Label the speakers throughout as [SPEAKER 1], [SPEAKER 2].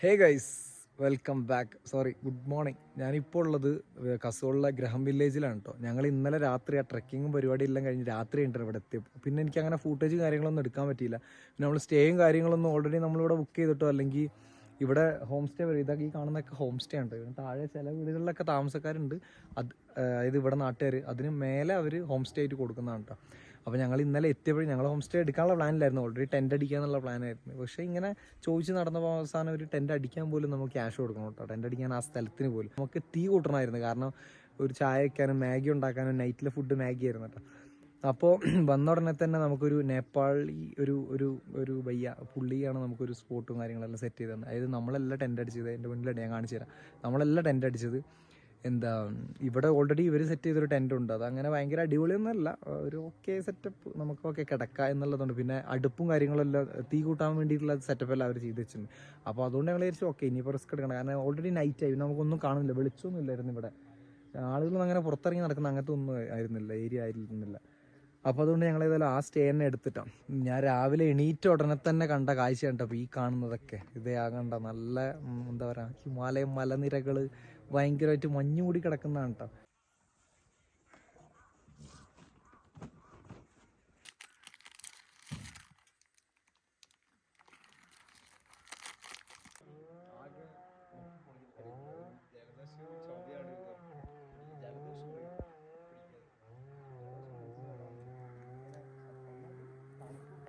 [SPEAKER 1] Hey guys, welcome back. Sorry, good morning. ഞാനിപ്പോൾ ഉള്ളത് കസോളിലെ ഗ്രഹം വില്ലേജിലാണ് കേട്ടോ. ഞങ്ങൾ ഇന്നലെ രാത്രി ആ ട്രെക്കിങ്ങും പരിപാടി എല്ലാം കഴിഞ്ഞ് രാത്രി ഉണ്ട് ഇവിടെ എത്തിയപ്പോൾ. പിന്നെ എനിക്ക് അങ്ങനെ ഫൂട്ടേജ് കാര്യങ്ങളൊന്നും എടുക്കാൻ പറ്റിയില്ല. പിന്നെ നമ്മൾ സ്റ്റേയും കാര്യങ്ങളൊന്നും ഓൾറെഡി നമ്മളിവിടെ ബുക്ക് ചെയ്തിട്ടോ, അല്ലെങ്കിൽ ഇവിടെ ഹോം സ്റ്റേ വരും. ഇതൊക്കെ ഈ കാണുന്നതൊക്കെ ഹോം സ്റ്റേ ഉണ്ട്. താഴെ ചില വീടുകളിലൊക്കെ താമസക്കാരുണ്ട്. അതായത് ഇവിടെ നാട്ടുകാർ അതിന് മേലെ അവർ ഹോം സ്റ്റേ ആയിട്ട് കൊടുക്കുന്നതാണ് കേട്ടോ. അപ്പോൾ ഞങ്ങൾ ഇന്നലെ എത്തിയപ്പോഴും ഞങ്ങൾ ഹോം സ്റ്റേ എടുക്കാനുള്ള പ്ലാനിലായിരുന്നു. Already tent അടിക്കാന്നുള്ള പ്ലാനായിരുന്നു. പക്ഷേ ഇങ്ങനെ ചോദിച്ച് നടന്നപ്പോൾ അവസാനം ഒരു ടെൻറ്റ് അടിക്കാൻ പോലും നമുക്ക് ക്യാഷ് കൊടുക്കണം കേട്ടോ. ടെൻറ്റ് അടിക്കാൻ ആ സ്ഥലത്തിന് പോലും നമുക്ക് തീ കൂട്ടണമായിരുന്നു. കാരണം ഒരു ചായ വയ്ക്കാനും മാഗി ഉണ്ടാക്കാനും നൈറ്റിലെ ഫുഡ് മാഗി ആയിരുന്നു കേട്ടോ. അപ്പോൾ വന്ന ഉടനെ തന്നെ നമുക്കൊരു നേപ്പാളി ഒരു ഭയ്യ പുള്ളിയാണ് നമുക്കൊരു സ്പോട്ടും കാര്യങ്ങളെല്ലാം സെറ്റ് ചെയ്തത്. അതായത് നമ്മളെല്ലാം ടെൻറ്റ് അടിച്ചത് എൻ്റെ മുന്നിലാണ്, ഞാൻ കാണിച്ചു തരാം. നമ്മളെല്ലാം ടെൻറ്റ് അടിച്ചത് ഇവിടെ ഓൾറെഡി ഇവർ സെറ്റ് ചെയ്തൊരു ടെൻ്റ് ഉണ്ട്. അത് അങ്ങനെ ഭയങ്കര അടിപൊളിയൊന്നുമല്ല, ഒരു ഓക്കെ സെറ്റപ്പ്, നമുക്കൊക്കെ കിടക്കുക എന്നുള്ളതുണ്ട്. പിന്നെ അടുപ്പും കാര്യങ്ങളെല്ലാം തീ കൂട്ടാൻ വേണ്ടിയിട്ടുള്ള സെറ്റപ്പ് എല്ലാം അവർ ചെയ്ത് വെച്ചിട്ടുണ്ട്. അപ്പോൾ അതുകൊണ്ട് ഞങ്ങൾ വിചാരിച്ചു ഓക്കെ ഇനിയിപ്പോൾ റിസ്ക് എടുക്കണം. കാരണം ഓൾറെഡി നൈറ്റ് ആയി, നമുക്കൊന്നും കാണുന്നില്ല, വെളിച്ചമൊന്നും ഇല്ലായിരുന്നു ഇവിടെ. ആളുകളൊന്നും അങ്ങനെ പുറത്തിറങ്ങി നടക്കുന്ന അങ്ങനത്തെ ഒന്നും ആയിരുന്നില്ല, ഏരിയ ആയിരുന്നില്ല. അപ്പോൾ അതുകൊണ്ട് ഞങ്ങൾ ഏതായാലും ആ സ്റ്റേ തന്നെ എടുത്തിട്ടാണ്. ഞാൻ രാവിലെ എണീറ്റ ഉടനെ തന്നെ കണ്ട കാഴ്ച കണ്ടോ ഈ കാണുന്നതൊക്കെ. ഇതേ കണ്ട നല്ല എന്താ പറയുക, ഹിമാലയം മലനിരകൾ ഭയങ്കരമായിട്ട് മഞ്ഞ് മൂടി കിടക്കുന്നതാണ് കേട്ടോ.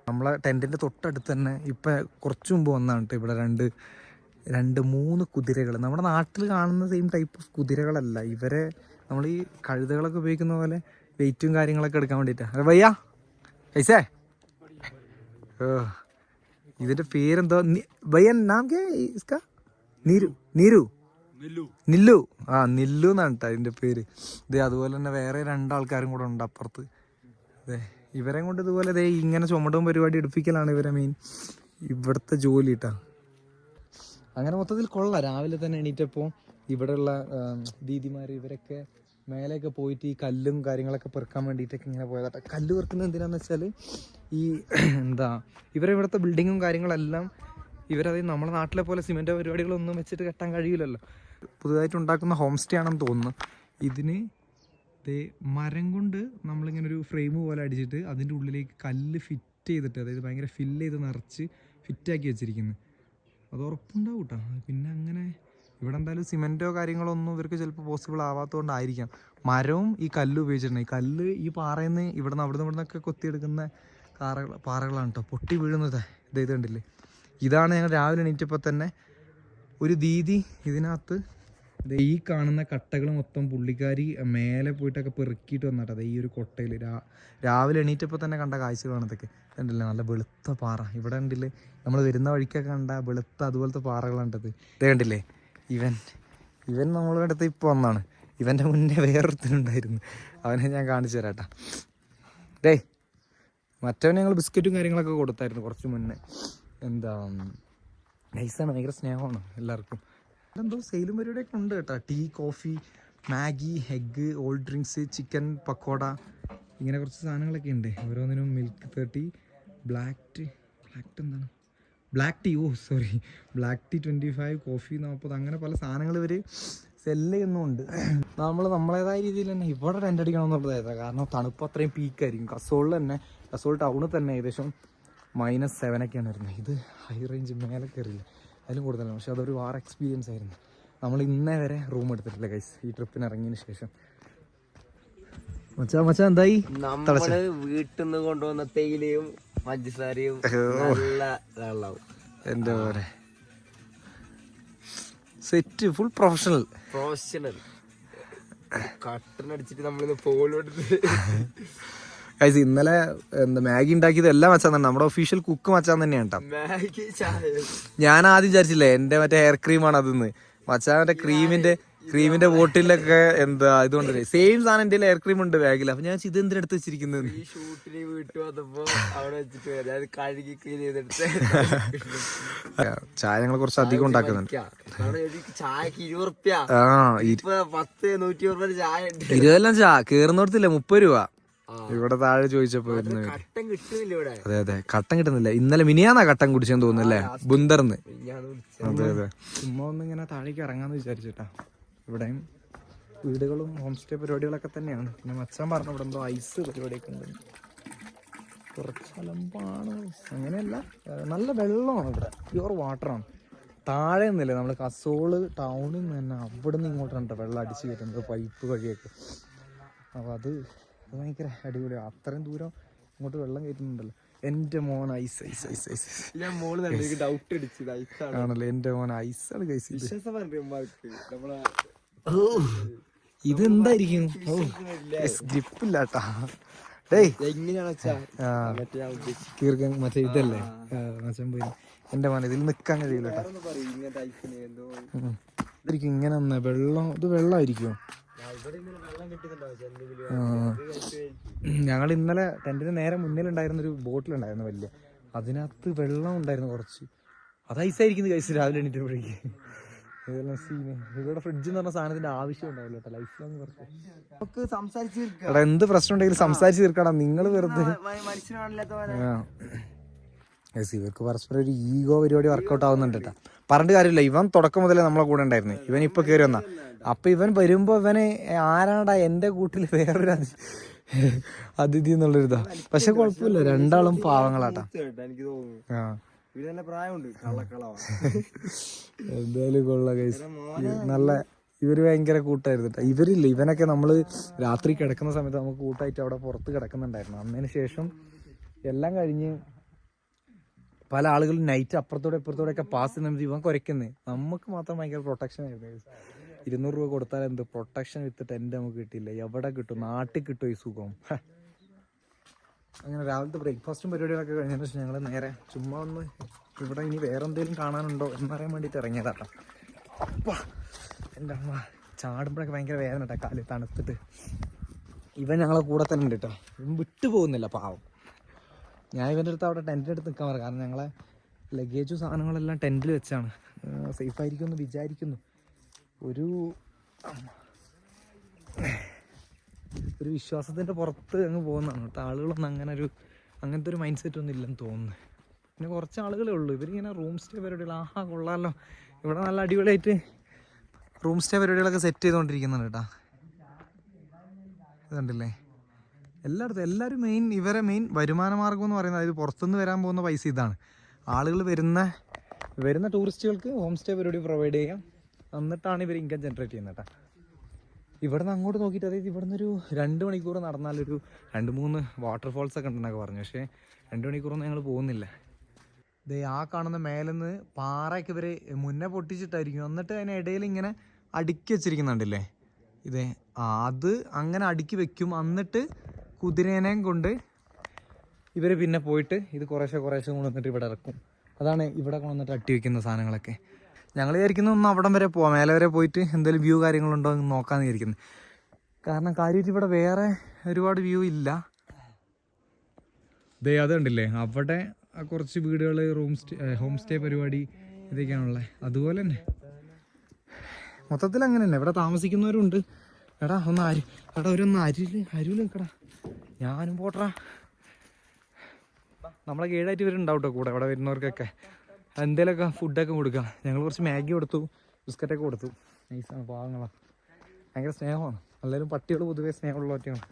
[SPEAKER 1] നമ്മളെ ടെൻറ്റിൻ്റെ തൊട്ടടുത്ത് തന്നെ ഇപ്പം കുറച്ച് മുമ്പ് വന്നതാണ് കേട്ടോ. ഇവിടെ രണ്ട് മൂന്ന് കുതിരകൾ, നമ്മുടെ നാട്ടിൽ കാണുന്ന സെയിം ടൈപ്പ് ഓഫ് കുതിരകളല്ല. ഇവരെ നമ്മൾ ഈ കഴുതകളൊക്കെ ഉപയോഗിക്കുന്ന പോലെ വെയിറ്റും കാര്യങ്ങളൊക്കെ എടുക്കാൻ വേണ്ടിയിട്ടാണ്. അതെ ഭയ്യ കൈസേ, ഇതിൻ്റെ പേരെന്തോ ഭയ്യ നാം കേ ഇസ്കാ? നീരു നില്ലു നില്ലു എന്നാണ് കേട്ടോ അതിൻ്റെ പേര്. ഇത് അതുപോലെ തന്നെ വേറെ രണ്ടാൾക്കാരും കൂടെ ഉണ്ട് അപ്പുറത്ത്. അതെ, ഇവരെ കൊണ്ട് ഇതുപോലെ ഇങ്ങനെ ചുമടും പരിപാടി എടുപ്പിക്കലാണ് ഇവരെ മെയിൻ ഇവിടുത്തെ ജോലി കേട്ടോ. അങ്ങനെ മൊത്തത്തിൽ കൊള്ളാം. രാവിലെ തന്നെ എണീറ്റപ്പോൾ ഇവിടെയുള്ള ദീദിമാർ ഇവരൊക്കെ മേലെയൊക്കെ പോയിട്ട് ഈ കല്ലും കാര്യങ്ങളൊക്കെ പെറുക്കാൻ വേണ്ടിയിട്ടൊക്കെ ഇങ്ങനെ പോയതാട്ടെ. കല്ല് പെറുക്കുന്നത് എന്തിനാന്ന് വെച്ചാൽ ഈ ഇവിടുത്തെ ബിൽഡിങ്ങും കാര്യങ്ങളെല്ലാം ഇവരത് നമ്മുടെ നാട്ടിലെ പോലെ സിമെൻറ്റോ പരിപാടികളൊന്നും വെച്ചിട്ട് കെട്ടാൻ കഴിയില്ലല്ലോ. പുതുതായിട്ട് ഉണ്ടാക്കുന്ന ഹോം സ്റ്റേ ആണെന്ന് തോന്നുന്നു. ഇതിന് മരം കൊണ്ട് നമ്മളിങ്ങനെ ഒരു ഫ്രെയിം പോലെ അടിച്ചിട്ട് അതിൻ്റെ ഉള്ളിലേക്ക് കല്ല് ഫിറ്റ് ചെയ്തിട്ട്, അതായത് ഭയങ്കര ഫില്ല് ചെയ്ത് നിറച്ച് ഫിറ്റാക്കി വെച്ചിരിക്കുന്നത്. അത് ഉറപ്പുണ്ടാവും കേട്ടോ. പിന്നെ അങ്ങനെ ഇവിടെ എന്തായാലും സിമെൻറ്റോ കാര്യങ്ങളോ ഒന്നും ഇവർക്ക് ചിലപ്പോൾ പോസിബിൾ ആവാത്തതുകൊണ്ടായിരിക്കാം മരവും ഈ കല്ല് ഉപയോഗിച്ചിട്ടുണ്ട്. ഈ കല്ല് ഈ പാറയിൽ നിന്ന് ഇവിടുന്നൊക്കെ കൊത്തിയെടുക്കുന്ന പാറകളാണ് കേട്ടോ. പൊട്ടി വീഴുന്നത് ഇത് കണ്ടില്ലേ. ഇതാണ് ഞങ്ങൾ രാവിലെ എണീറ്റപ്പോൾ തന്നെ ഒരു ദീദി ഇതിനകത്ത് ഈ കാണുന്ന കട്ടകൾ മൊത്തം പുള്ളിക്കാരി മേലെ പോയിട്ടൊക്കെ പെറുക്കിയിട്ട് വന്നിട്ട് ഈ ഒരു കൊട്ടയിൽ രാവിലെ എണീറ്റപ്പോൾ തന്നെ കണ്ട കാഴ്ചകളാണ് ഇതൊക്കെ. കണ്ടില്ലേ, നല്ല വെളുത്ത പാറ. ഇവിടെ കണ്ടില്ലേ, നമ്മൾ വരുന്ന വഴിക്കൊക്കെ കണ്ട വെളുത്ത അതുപോലത്തെ പാറകളാണ്ടത്. ഇത് കണ്ടില്ലേ, ഇവൻ നമ്മളുടെ അടുത്ത് ഇപ്പോൾ വന്നാണ്. ഇവൻ്റെ മുന്നേ വേറൊരുത്തനുണ്ടായിരുന്നു, അവനെ ഞാൻ കാണിച്ചു തരാട്ടാ. മറ്റവനെ ഞങ്ങൾ ബിസ്ക്കറ്റും കാര്യങ്ങളൊക്കെ കൊടുത്തായിരുന്നു കുറച്ച് മുന്നേ. നൈസാണ്, ഭയങ്കര സ്നേഹമാണ് എല്ലാവർക്കും. എന്തോ സെയിലും പരിപാടിയൊക്കെ ഉണ്ട് കേട്ടോ. Tea, coffee, Maggi, egg, old drinks, chicken pakoda, ഇങ്ങനെ കുറച്ച് സാധനങ്ങളൊക്കെ ഉണ്ട്. ഓരോന്നിനും മിൽക്ക് 30, ബ്ലാക്ക് ടീ 25, കോഫി 40, അങ്ങനെ പല സാധനങ്ങൾ ഇവർ സെല്ല് ചെയ്യുന്നുണ്ട്. നമ്മളേതായ രീതിയിൽ തന്നെ ഇവിടെ ടെൻ്റ് അടിക്കണമെന്നുള്ളതായിരുന്നു. കാരണം തണുപ്പ് അത്രയും പീക്കായിരിക്കും. കസോൾ ടൗണിൽ തന്നെ ഏകദേശം -7 വരുന്നത്. ഇത് ഹൈ റേഞ്ച് മേലെ കയറിയില്ല, അതിലും കൂടുതലാണ്. പക്ഷെ അതൊരു വാർ എക്സ്പീരിയൻസ് ആയിരുന്നു. നമ്മൾ ഇന്നേ വരെ റൂം എടുത്തിട്ടില്ല ഗൈസ് ഈ ട്രിപ്പിന് ഇറങ്ങിയതിന് ശേഷം. മച്ചാ എന്തായി?
[SPEAKER 2] നമ്മള് വീട്ടിൽ നിന്ന് കൊണ്ടുവന്ന തേയിലയും പഞ്ചസാരയും നല്ല വെള്ളവും
[SPEAKER 1] എൻ്റെ പോലെ സെറ്റ് ഫുൾ പ്രൊഫഷണൽ
[SPEAKER 2] കട്ടനടിച്ചിട്ട് നമ്മളിന്ന് ഫോളോടുത്ത്
[SPEAKER 1] ഗൈസ് ഇന്നലെ മാഗി ഉണ്ടാക്കിയത് എല്ലാം മച്ചാൻ തന്നെ, നമ്മുടെ ഒഫീഷ്യൽ കുക്ക് മച്ചാൻ തന്നെയാണ് കേട്ടോ. ഞാൻ ആദ്യം വിചാരിച്ചില്ലേ എൻ്റെ മറ്റേ ഹെയർ ക്രീമാണ് അതെന്ന്. മച്ചാൻ മറ്റേ ക്രീമിന്റെ ബോട്ടിലൊക്കെ ഇതുകൊണ്ട് സെയിം സാധനം എൻ്റെ ഹെയർ ക്രീം ഉണ്ട് ബാഗിൽ. അപ്പൊ ഞാൻ ഇത് എന്തിനെടുത്ത് വെച്ചിരിക്കുന്നത്? ചായ ഞങ്ങൾ കുറച്ച് അധികം ഉണ്ടാക്കുന്നുണ്ട്. 20 ചായ കേറുന്നോടത്തില്ല 30 രൂപ. ഇവിടെ താഴെ ചോദിച്ചപ്പോ
[SPEAKER 2] കട്ടൻ കിട്ടുന്നില്ല ഇവിടെ.
[SPEAKER 1] അതെ അതെ, കട്ടൻ കിട്ടുന്നില്ല. ഇന്നലെ മിനിയാന്നാ കട്ടൻ കുടിച്ചെന്ന് തോന്നുന്നല്ലേ, ബുന്ദർന്ന്. അതെ അതെ, ചുമ്മാ ഒന്ന് ഇങ്ങനെ താഴേക്ക് ഇറങ്ങാന്ന് വിചാരിച്ചിട്ടാ. ഇവിടെയും വീടുകളും ഹോം സ്റ്റേ പരിപാടികളൊക്കെ തന്നെയാണ്. പിന്നെ മച്ചാൻ പറഞ്ഞു ഇവിടെ എന്തോ ഐസ് പരിപാടിയൊക്കെ ഉണ്ട്. കുറച്ച് അലമ്പാണ്, അങ്ങനെയല്ല, നല്ല വെള്ളമാണ് ഇവിടെ, പ്യുവർ വാട്ടറാണ്. താഴെ നിന്നില്ലേ നമ്മൾ കസോള് ടൗണിൽ നിന്ന് തന്നെ അവിടെ നിന്ന് ഇങ്ങോട്ടാണ് വെള്ളം അടിച്ച് കയറ്റുന്നത്, പൈപ്പ് വഴിയൊക്കെ. അപ്പോൾ അത് ഭയങ്കര അടിപൊളിയാണ്. അത്രയും ദൂരം ഇങ്ങോട്ട് വെള്ളം കയറ്റുന്നുണ്ടല്ലോ. എൻ്റെ മോൻ ice ice ice ice
[SPEAKER 2] doubt അടിച്ചത് ഐസാണ്
[SPEAKER 1] ആണല്ലോ, എൻ്റെ മോൻ ഐസാണ് കൈസ്.
[SPEAKER 2] ഇതെന്തായിരിക്കും?
[SPEAKER 1] ഗ്രിപ്പില്ലാട്ടാ. മറ്റേ ഇതല്ലേ മച്ചൻ പോയി. എന്റെ മോനെ ഇതിൽ നിക്കാൻ കഴിയില്ല. ഇതായിരിക്കും ഇങ്ങനെ വെള്ളം, ഇത് വെള്ളമായിരിക്കും. ഞങ്ങൾ ഇന്നലെ ടെന്റിന് നേരെ മുന്നിലുണ്ടായിരുന്നൊരു ബോട്ടിലുണ്ടായിരുന്നു വലിയ, അതിനകത്ത് വെള്ളം ഉണ്ടായിരുന്നു കുറച്ച്. അത് ഐസായിരിക്കുന്നു കഴിച്ച് രാവിലെ എണീറ്റപ്പോഴേക്ക്. ഇതെല്ലാം സീന്. ഇവിടെ ഫ്രിഡ്ജ് എന്ന് പറഞ്ഞ സാധനത്തിന്റെ ആവശ്യം ഉണ്ടാവില്ല കേട്ടോ ലൈഫ് ലോങ്. നമുക്ക് സംസാരിച്ച് എടാ, എന്ത് പ്രശ്നം ഉണ്ടെങ്കിലും സംസാരിച്ച് തീർക്കടാ. നിങ്ങൾ വെറുതെ ഇവർക്ക് പരസ്പരം ഒരു ഈഗോ പരിപാടി വർക്കൗട്ട് ആവുന്നുണ്ട് കേട്ടോ. പറഞ്ഞിട്ട് കാര്യമില്ല, ഇവൻ തുടക്കം മുതലേ നമ്മളെ കൂടെ ഉണ്ടായിരുന്നു. ഇവൻ ഇപ്പൊ കയറി വന്നാ. അപ്പൊ ഇവൻ വരുമ്പോ ഇവന് ആരാടാ എന്റെ കൂട്ടിൽ വേറൊരു അതിഥി എന്നുള്ളൊരിതാ. പക്ഷെ കുഴപ്പമില്ല, രണ്ടാളും പാവങ്ങളാട്ടാ. ആ എന്തായാലും കൊള്ളാം ഗൈസ്, നല്ല. ഇവര് ഭയങ്കര കൂട്ടായിരുന്നു കേട്ടോ. ഇവരില്ല, ഇവനൊക്കെ നമ്മള് രാത്രി കിടക്കുന്ന സമയത്ത് നമുക്ക് കൂട്ടായിട്ട് അവിടെ പുറത്ത് കിടക്കുന്നുണ്ടായിരുന്നു. അന്നതിന് ശേഷം എല്ലാം കഴിഞ്ഞ് പല ആളുകളും നൈറ്റ് അപ്പുറത്തോടെ ഇപ്പുറത്തോടെ ഒക്കെ പാസ് ചെയ്യുന്ന ഇവൻ കുരയ്ക്കുന്നത്. നമുക്ക് മാത്രം ഭയങ്കര പ്രൊട്ടക്ഷൻ ആയിരുന്നു. 200 രൂപ കൊടുത്താൽ എന്ത് പ്രൊട്ടക്ഷൻ വിത്തിട്ട് എൻ്റെ നമുക്ക് കിട്ടിയില്ല. എവിടെ കിട്ടും? നാട്ടിൽ കിട്ടും ഈ സുഖം. അങ്ങനെ രാവിലത്തെ ബ്രേക്ക്ഫാസ്റ്റും പരിപാടികളൊക്കെ കഴിഞ്ഞതിന് ശേഷം ഞങ്ങൾ നേരെ ചുമ്മാ ഒന്ന് ഇവിടെ ഇനി വേറെ എന്തെങ്കിലും കാണാനുണ്ടോ എന്നറിയാൻ വേണ്ടിയിട്ട് ഇറങ്ങിയതാട്ടോ. എൻ്റെ അമ്മ ചാടുമ്പോഴൊക്കെ ഭയങ്കര വേദന കേട്ടോ, കാല് തണുത്തിട്ട്. ഇവൻ ഞങ്ങളെ കൂടെ തന്നെ ഉണ്ട് കേട്ടോ, ഇവൻ വിട്ടു പോകുന്നില്ല പാവം. ഞാൻ ഇവൻ്റെ അടുത്ത് അവിടെ ടെൻറ്റിൻ്റെ അടുത്ത് നിൽക്കാൻ പറയാം, കാരണം ഞങ്ങളെ ലഗേജും സാധനങ്ങളെല്ലാം ടെൻറ്റിൽ വെച്ചാണ്. സേഫായിരിക്കുമെന്ന് വിചാരിക്കുന്നു. ഒരു വിശ്വാസത്തിൻ്റെ പുറത്ത് അങ്ങ് പോകുന്നതാണ് കേട്ടോ. ആളുകളൊന്നും അങ്ങനത്തെ ഒരു മൈൻഡ് സെറ്റ് ഒന്നും ഇല്ലെന്ന് തോന്നുന്നു. പിന്നെ കുറച്ച് ആളുകളേ ഉള്ളൂ. ഇവരിങ്ങനെ റൂം സ്റ്റേ പരിപാടികൾ, ആഹാ കൊള്ളാമല്ലോ, ഇവിടെ നല്ല അടിപൊളിയായിട്ട് റൂം സ്റ്റേ പരിപാടികളൊക്കെ സെറ്റ് ചെയ്തുകൊണ്ടിരിക്കുന്നുണ്ട് കേട്ടോ. ഇതുണ്ടല്ലേ, എല്ലായിടത്തും എല്ലാവരും ഇവരെ മെയിൻ വരുമാന മാർഗം എന്ന് പറയുന്നത്, അതായത് പുറത്തുനിന്ന് വരാൻ പോകുന്ന പൈസ ഇതാണ്. ആളുകൾ വരുന്ന ടൂറിസ്റ്റുകൾക്ക് ഹോം സ്റ്റേ പരിപാടി പ്രൊവൈഡ് ചെയ്യാം, എന്നിട്ടാണ് ഇവർ ഇൻകം ജനറേറ്റ് ചെയ്യുന്നത് കേട്ടോ. ഇവിടെ നിന്ന് അങ്ങോട്ട് നോക്കിയിട്ട്, അതായത് ഇവിടെ നിന്നൊരു 2 മണിക്കൂർ നടന്നാലൊരു 2-3 വാട്ടർഫോൾസ് ഒക്കെ ഉണ്ടെന്നൊക്കെ പറഞ്ഞു. പക്ഷേ 2 മണിക്കൂറൊന്നും ഞങ്ങൾ പോകുന്നില്ല. ഇത് ആ കാണുന്ന മേലെന്ന് പാറയൊക്കെ ഇവർ മുന്നേ പൊട്ടിച്ചിട്ടായിരിക്കും, എന്നിട്ട് അതിനിടയിൽ ഇങ്ങനെ അടുക്കി വെച്ചിരിക്കുന്നുണ്ടല്ലേ. ഇതേ അത് അങ്ങനെ അടുക്കി വെക്കും. എന്നിട്ട് കുതിരേനെയും കൊണ്ട് ഇവർ പിന്നെ പോയിട്ട് ഇത് കുറേശ്ശെ കൊണ്ടുവന്നിട്ട് ഇവിടെ ഇറക്കും. അതാണ് ഇവിടെ കൊണ്ടുവന്നിട്ട് അട്ടി വെക്കുന്ന സാധനങ്ങളൊക്കെ. ഞങ്ങൾ വിചാരിക്കുന്നത് ഒന്ന് അവിടം വരെ പോവാം, മേലെ വരെ പോയിട്ട് എന്തെങ്കിലും വ്യൂ കാര്യങ്ങളുണ്ടോ എന്ന് നോക്കാമെന്ന് വിചാരിക്കുന്നത്. കാരണം കാര്യമായിട്ട് ഇവിടെ വേറെ ഒരുപാട് വ്യൂ ഇല്ല. ദേ അതുണ്ടല്ലേ, അവിടെ കുറച്ച് വീടുകൾ, ഹോം സ്റ്റേ പരിപാടി ഇതൊക്കെയാണുള്ളത്. അതുപോലെ തന്നെ മൊത്തത്തിൽ അങ്ങനെ തന്നെ ഇവിടെ താമസിക്കുന്നവരുണ്ട്. എടാ അരിയിൽ നിൽക്കടാ, ഞാനും പോട്ടറാ. നമ്മളെ ഗൈഡായിട്ട് ഇവരുണ്ടാവും കേട്ടോ കൂടെ. ഇവിടെ വരുന്നവർക്കൊക്കെ എന്തെങ്കിലുമൊക്കെ ഫുഡൊക്കെ കൊടുക്കുക. ഞങ്ങൾ കുറച്ച് മാഗി കൊടുത്തു, ബിസ്ക്കറ്റൊക്കെ കൊടുത്തു. നൈസാണ്, പാവങ്ങളാണ്, ഭയങ്കര സ്നേഹമാണ്. എല്ലാവരും പട്ടികൾ പൊതുവേ സ്നേഹമുള്ള പറ്റിയാണ്.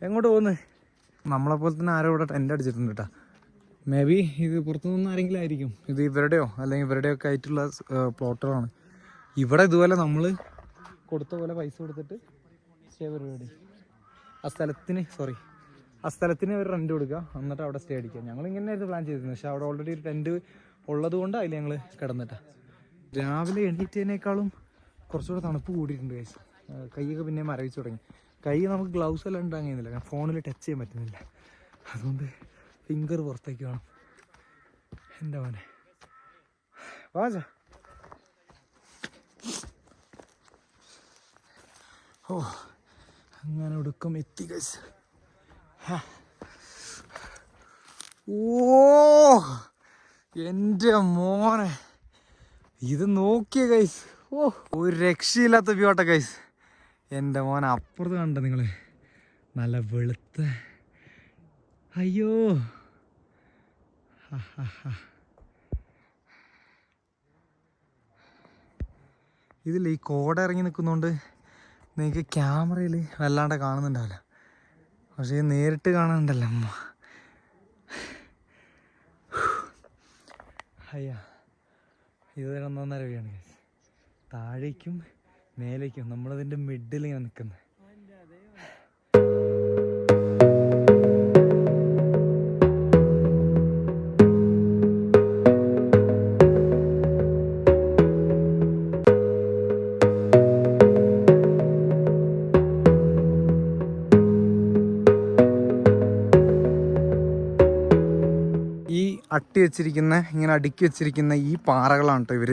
[SPEAKER 1] എങ്ങോട്ട് പോകുന്നത്? നമ്മളെപ്പോലെ തന്നെ ആരോ ഇവിടെ ടെൻ്റ് അടിച്ചിട്ടുണ്ട് കേട്ടോ. മേ ബി ഇത് പുറത്തുനിന്ന് ആരെങ്കിലും ആയിരിക്കും. ഇത് ഇവരുടെയോ അല്ലെങ്കിൽ ഇവരുടെയൊക്കെ ആയിട്ടുള്ള പ്ലോട്ടുകളാണ്. ഇവിടെ ഇതുപോലെ നമ്മൾ കൊടുത്ത പോലെ പൈസ കൊടുത്തിട്ട് സ്റ്റേ പരിപാടി, ആ സ്ഥലത്തിന് ഒരു റെൻറ്റ് കൊടുക്കുക, എന്നിട്ട് അവിടെ സ്റ്റേ അടിക്കുക. ഞങ്ങൾ ഇങ്ങനെയായിരുന്നു പ്ലാൻ ചെയ്തിരുന്നത്. പക്ഷേ അവിടെ ഓൾറെഡി ഒരു ടെൻറ്റ് ഉള്ളത് കൊണ്ട് അതിൽ ഞങ്ങൾ കിടന്നിട്ടാ. രാവിലെ എണീറ്റതിനേക്കാളും കുറച്ചുകൂടെ തണുപ്പ് കൂടിയിട്ടുണ്ട് ഗൈസ്. കൈയൊക്കെ പിന്നെ മരവിച്ച് തുടങ്ങി. കൈ നമുക്ക് ഗ്ലൗസ് എല്ലാം ഉണ്ടാകാൻ കഴിയുന്നില്ല, കാരണം ഫോണിൽ ടച്ച് ചെയ്യാൻ പറ്റുന്നില്ല. അതുകൊണ്ട് ഫിംഗർ പുറത്തേക്ക് വേണം. എൻ്റെ മോനെ വാജ. ഓ അങ്ങനെ ഒടുക്കം എത്തി ഗൈസ്. ഓ എൻ്റെ മോനെ, ഇത് നോക്കിയ ഗൈസ്. ഓ ഒരു രക്ഷയില്ലാത്ത വ്യൂ ആട്ടെ ഗൈസ്. എൻ്റെ മോനെ അപ്പുറത്ത് കണ്ട നിങ്ങൾ, നല്ല വെളുത്ത അയ്യോ ഇതില്ല, ഈ കോട ഇറങ്ങി നിൽക്കുന്നതുകൊണ്ട് നിങ്ങൾക്ക് ക്യാമറയിൽ വല്ലാണ്ട് കാണുന്നുണ്ടാവില്ല, പക്ഷേ നേരിട്ട് കാണുന്നുണ്ടല്ലോ അമ്മ. അയ്യാ, ഇത് 1.5 വഴിയാണ്. താഴേക്കും മേലേക്കും നമ്മളതിൻ്റെ മിഡിൽ ഇങ്ങനെ നിൽക്കുന്നത്. അട്ടി വെച്ചിരിക്കുന്ന, ഇങ്ങനെ അടുക്കി വെച്ചിരിക്കുന്ന ഈ പാറകളാണ് കേട്ടോ ഇവർ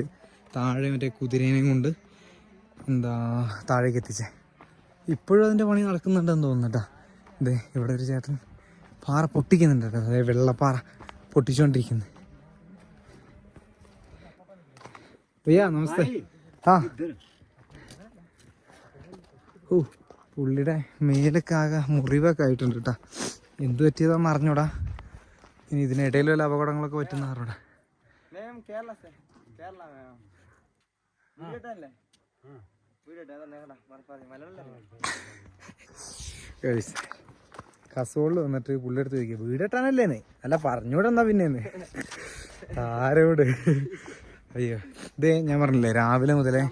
[SPEAKER 1] താഴെ മറ്റേ കുതിരേനെയും കൊണ്ട് താഴേക്ക് എത്തിച്ചേ. ഇപ്പോഴും അതിൻ്റെ പണി നടക്കുന്നുണ്ടെന്ന് തോന്നുന്നു കേട്ടോ. ഇതേ ഇവിടെ ഒരു ചേട്ടൻ പാറ പൊട്ടിക്കുന്നുണ്ട് കേട്ടോ, അതായത് വെള്ളപ്പാറ പൊട്ടിച്ചുകൊണ്ടിരിക്കുന്നത്. ഭയ്യാ നമസ്തേ. ആ ഓ, പുള്ളിയുടെ മേലൊക്കെ ആകെ മുറിവൊക്കെ ആയിട്ടുണ്ട് കേട്ടോ. എന്ത് പറ്റിയതാന്ന് അറിഞ്ഞൂടാ. ഇനി ഇതിനിടയിൽ വല്ല അപകടങ്ങളൊക്കെ പറ്റുന്ന അറിഞ്ഞൂടാ. കസോളിൽ വന്നിട്ട് പുള്ളിയെടുത്ത് ചോദിക്കുക വീടെട്ടാനല്ലേന്ന്. അല്ല പറഞ്ഞൂടെ എന്നാ പിന്നെ ആരോട്. അയ്യോ, ഇതേ ഞാൻ പറഞ്ഞില്ലേ രാവിലെ മുതലേ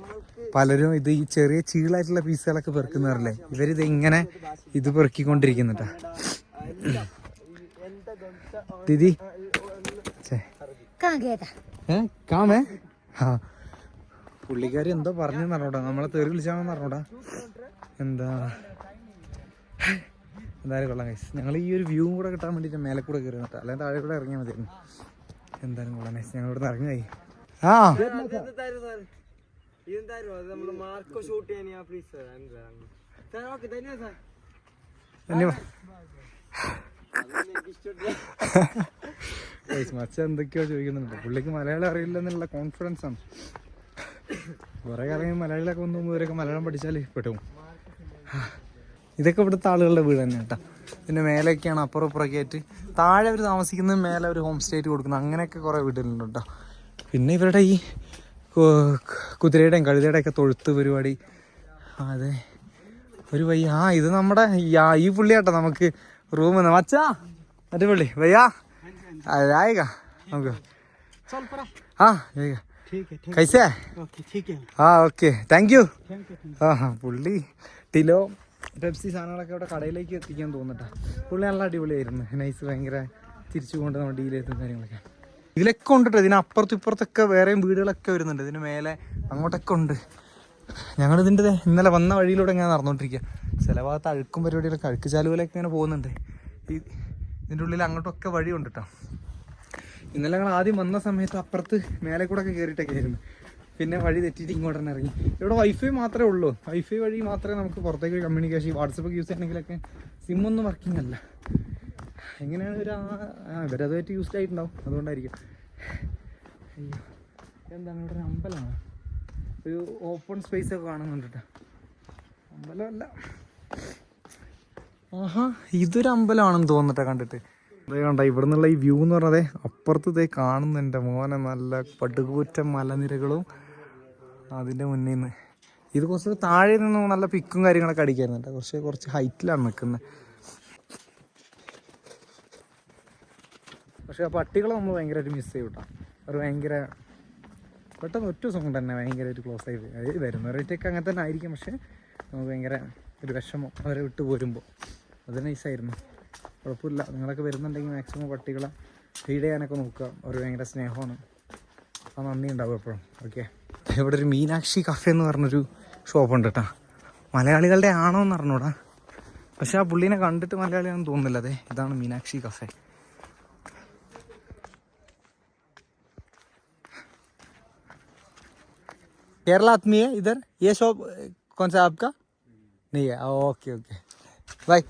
[SPEAKER 1] പലരും ഇത് ഈ ചെറിയ ചീളായിട്ടുള്ള പീസുകളൊക്കെ പെറുക്കുന്നവരല്ലേ, ഇവരിത് ഇങ്ങനെ ഇത് പെറുക്കിക്കൊണ്ടിരിക്കുന്നുട്ടാ. ദീദി കാമേ ആ പുള്ളിക്കാരി എന്തോ പറഞ്ഞു പറഞ്ഞോടാ, നമ്മളെ തെറി വിളിച്ചാണെന്ന് പറഞ്ഞോടാ. എന്തായാലും കൊള്ളാം ഗൈസ്. ഞങ്ങൾ ഈ ഒരു വ്യൂ കൂടെ കിട്ടാൻ വേണ്ടിയിട്ട് മേലെ കൂടെ കയറി കേട്ടോ, അല്ലെങ്കിൽ താഴെ കൂടെ ഇറങ്ങിയാൽ മതിയായിരുന്നു. എന്തായാലും കൊള്ളാം ഗൈസ്. ഞങ്ങൾ ഇവിടെ ഇറങ്ങി. ആ മച്ച എന്തൊക്കെയോ ചോദിക്കുന്നുണ്ട്. പുള്ളിക്ക് മലയാളം അറിയില്ല എന്നുള്ള കോൺഫിഡൻസ് ആണ്. കുറെ കാലം മലയാളികളൊക്കെ വന്നു ഇവരൊക്കെ മലയാളം പഠിച്ചാൽ പെട്ടും. ഇതൊക്കെ ഇവിടുത്തെ ആളുകളുടെ വീട് തന്നെ കേട്ടോ. പിന്നെ മേലെയൊക്കെയാണ് അപ്പുറം ഇപ്പുറമൊക്കെ ആയിട്ട്. താഴെ അവർ താമസിക്കുന്നത്, മേലെ ഒരു ഹോം സ്റ്റേ കൊടുക്കുന്നത്, അങ്ങനെയൊക്കെ കുറേ വീടുകളുണ്ട് കേട്ടോ. പിന്നെ ഇവരുടെ ഈ കുതിരയുടെയും കഴുതയുടെയും ഒക്കെ തൊഴുത്ത് പരിപാടി. അതെ ഒരു വയ്യ. ആ ഇത് നമ്മുടെ ഈ പുള്ളി കേട്ടോ നമുക്ക് റൂം മച്ചാ മറ്റേ പുള്ളി വയ്യാ ആയേഗ നമുക്ക്. ആ കൈസേ? ആ ഓക്കെ താങ്ക് യു. ആ പുള്ളി ടിലോ പെപ്സി സാധനങ്ങളൊക്കെ ഇവിടെ കടയിലേക്ക് എത്തിക്കാൻ തോന്നിട്ടാ. പുള്ളി നല്ല അടിപൊളിയായിരുന്നു, നൈസ്, ഭയങ്കര തിരിച്ചു കൊണ്ട് നമ്മൾ ഡീലെത്തും കാര്യങ്ങളൊക്കെ. ഇതിലൊക്കെ ഉണ്ട് കേട്ടോ. ഇതിനപ്പുറത്തും ഇപ്പുറത്തൊക്കെ വേറെയും വീടുകളൊക്കെ വരുന്നുണ്ട്. ഇതിന് മേലെ അങ്ങോട്ടൊക്കെ ഉണ്ട്. ഞങ്ങളിതിൻ്റെ ഇന്നലെ വന്ന വഴിയിലൂടെ ഇങ്ങനെ നടന്നുകൊണ്ടിരിക്കുക. ചില ഭാഗത്ത് അഴുക്കും പരിപാടികളൊക്കെ, അഴുക്ക് ചാലുകളൊക്കെ ഇങ്ങനെ പോകുന്നുണ്ട്. ഇതിൻ്റെ ഉള്ളിൽ അങ്ങോട്ടൊക്കെ വഴിയുണ്ട് കേട്ടോ. ഇന്നലെ ഞങ്ങൾ ആദ്യം വന്ന സമയത്ത് അപ്പുറത്ത് മേലെ കൂടെ ഒക്കെ കയറിയിട്ടൊക്കെ ആയിരുന്നു. പിന്നെ വഴി തെറ്റിയിട്ട് ഇങ്ങോട്ട് തന്നെ ഇറങ്ങി. ഇവിടെ വൈഫൈ മാത്രമേ ഉള്ളൂ. വൈഫൈ വഴി മാത്രമേ നമുക്ക് പുറത്തേക്ക് കമ്മ്യൂണിക്കേഷൻ, വാട്സപ്പൊക്കെ യൂസ് ചെയ്യണമെങ്കിലൊക്കെ സിമ്മൊന്നും വർക്കിംഗ് അല്ല. എങ്ങനെയാണ് ഇവരതുമായിട്ട് യൂസ്ഡ് ആയിട്ടുണ്ടാവും, അതുകൊണ്ടായിരിക്കും. അയ്യോ, എന്താണ് ഇവിടെ ഒരു അമ്പലമാണ്, ഒരു ഓപ്പൺ സ്പേസ് ഒക്കെ കാണുന്നുണ്ട് കേട്ടോ. അമ്പലമല്ല, ആഹാ ഇതൊരു അമ്പലമാണെന്ന് തോന്നിട്ടാ കണ്ടിട്ട്. അതേ കണ്ട ഇവിടെ നിന്നുള്ള ഈ വ്യൂ എന്ന് പറഞ്ഞതേ അപ്പുറത്തേ കാണുന്നുണ്ട് മോനെ, നല്ല പടുകൂറ്റൻ മലനിരകളും അതിൻ്റെ മുന്നിൽ നിന്ന്. ഇത് കുറച്ച് താഴെ നിന്ന് നല്ല പിക്കും കാര്യങ്ങളൊക്കെ അടിക്കാറുണ്ട്. കുറച്ച് ഹൈറ്റിലാണ് നിൽക്കുന്നത്. പക്ഷെ ആ പട്ടികളെ നമ്മൾ ഭയങ്കരമായിട്ട് മിസ് ചെയ്യും കേട്ടോ. അവർ ഭയങ്കര പെട്ടെന്ന് ഒറ്റ ദിവസം കൊണ്ട് തന്നെ ഭയങ്കരമായിട്ട് ക്ലോസ് ആയി. അത് വരുന്നവരേറ്റൊക്കെ അങ്ങനെ തന്നെ ആയിരിക്കും. പക്ഷേ നമുക്ക് ഭയങ്കര ഒരു വിഷമം അവരെ വിട്ട് പോരുമ്പോൾ. അത് നൈസായിരുന്നു, കുഴപ്പമില്ല. നിങ്ങളൊക്കെ വരുന്നുണ്ടെങ്കിൽ മാക്സിമം പട്ടികളെ ഫീഡ് ചെയ്യാനൊക്കെ നോക്കുക. അവർ ഭയങ്കര സ്നേഹമാണ്, ആ നന്ദി ഉണ്ടാവും എപ്പോഴും. ഓക്കെ, ഇവിടെ ഒരു മീനാക്ഷി കഫേ എന്ന് പറഞ്ഞൊരു ഷോപ്പുണ്ട് കേട്ടോ. മലയാളികളുടെ ആണോ എന്ന് അറിഞ്ഞൂടാ, പക്ഷെ ആ പുള്ളീനെ കണ്ടിട്ട് മലയാളിയാണെന്ന് തോന്നുന്നില്ല. അതെ, ഇതാണ് മീനാക്ഷി കഫേ. केरला आदमी है इधर? ये शॉप कौन सा आपका? नहीं है, ओके ओके बाय.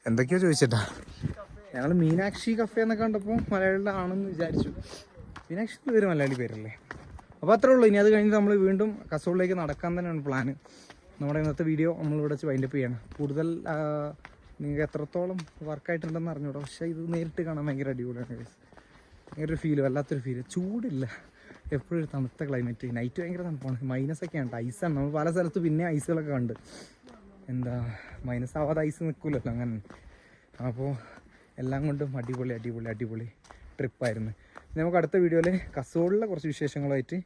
[SPEAKER 1] എന്തൊക്കെയോ ചോദിച്ചിട്ടാ. ഞങ്ങൾ മീനാക്ഷി കഫേ എന്നൊക്കെ കണ്ടപ്പോൾ മലയാളികളുടെ ആണെന്ന് വിചാരിച്ചു. മീനാക്ഷി പേര് മലയാളി പേരല്ലേ. അപ്പോൾ അത്രേ ഉള്ളൂ. ഇനി അത് കഴിഞ്ഞ് നമ്മൾ വീണ്ടും കസോളിലേക്ക് നടക്കാൻ തന്നെയാണ് പ്ലാന്. നമ്മുടെ ഇന്നത്തെ വീഡിയോ നമ്മളിവിടെ വെച്ച് വൈൻഡപ്പ് ചെയ്യണം. കൂടുതൽ നിങ്ങൾക്ക് എത്രത്തോളം വർക്കായിട്ടുണ്ടെന്ന് അറിഞ്ഞൂടാ, പക്ഷേ ഇത് നേരിട്ട് കാണാൻ ഭയങ്കര അടിപൊളിയാണ് ഗൈസ്. ഭയങ്കര ഒരു ഫീല്, വല്ലാത്തൊരു ഫീല്. ചൂടില്ല, എപ്പോഴും ഒരു തണുത്ത ക്ലൈമറ്റ്. നൈറ്റ് ഭയങ്കര തണുപ്പാണ്, മൈനസൊക്കെയാണ്, ഐസാണ്. നമ്മൾ പല സ്ഥലത്ത് പിന്നെ ഐസുകളൊക്കെ കണ്ട്, എന്താ മൈനസ് ആവാതെ ഐസ് നിൽക്കില്ലല്ലോ അങ്ങനെ. അപ്പോൾ എല്ലാം കൊണ്ടും അടിപൊളി അടിപൊളി അടിപൊളി ട്രിപ്പായിരുന്നു. നമുക്ക് അടുത്ത വീഡിയോയിൽ കസോളിലെ കുറച്ച് വിശേഷങ്ങളായിട്ട്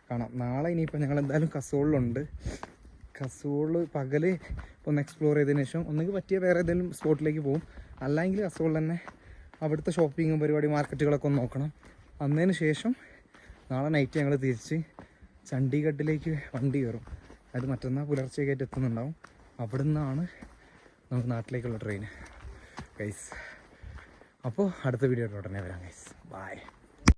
[SPEAKER 1] കാണാം. നാളെ ഇനിയിപ്പോൾ ഞങ്ങൾ എന്തായാലും കസോളിലുണ്ട്. കസോള് പകൽ ഒന്ന് എക്സ്പ്ലോർ ചെയ്തതിന് ശേഷം ഒന്നുകിൽ പറ്റിയ വേറെ ഏതെങ്കിലും സ്പോട്ടിലേക്ക് പോകും, അല്ലെങ്കിൽ കസോളിൽ തന്നെ അവിടുത്തെ ഷോപ്പിങ്ങും പരിപാടി മാർക്കറ്റുകളൊക്കെ ഒന്ന് നോക്കണം. അന്നതിന് ശേഷം നാളെ നൈറ്റ് ഞങ്ങൾ തിരിച്ച് ചണ്ഡീഗഡിലേക്ക് വണ്ടി കയറും. അത് മറ്റന്നാൾ പുലർച്ചയ്ക്കായിട്ട് എത്തുന്നുണ്ടാവും. അവിടെ നിന്നാണ് നമുക്ക് നാട്ടിലേക്കുള്ള ട്രെയിൻ ഗൈസ്. അപ്പോൾ അടുത്ത വീഡിയോ ഉടനെ വരാം ഗൈസ്. ബൈ.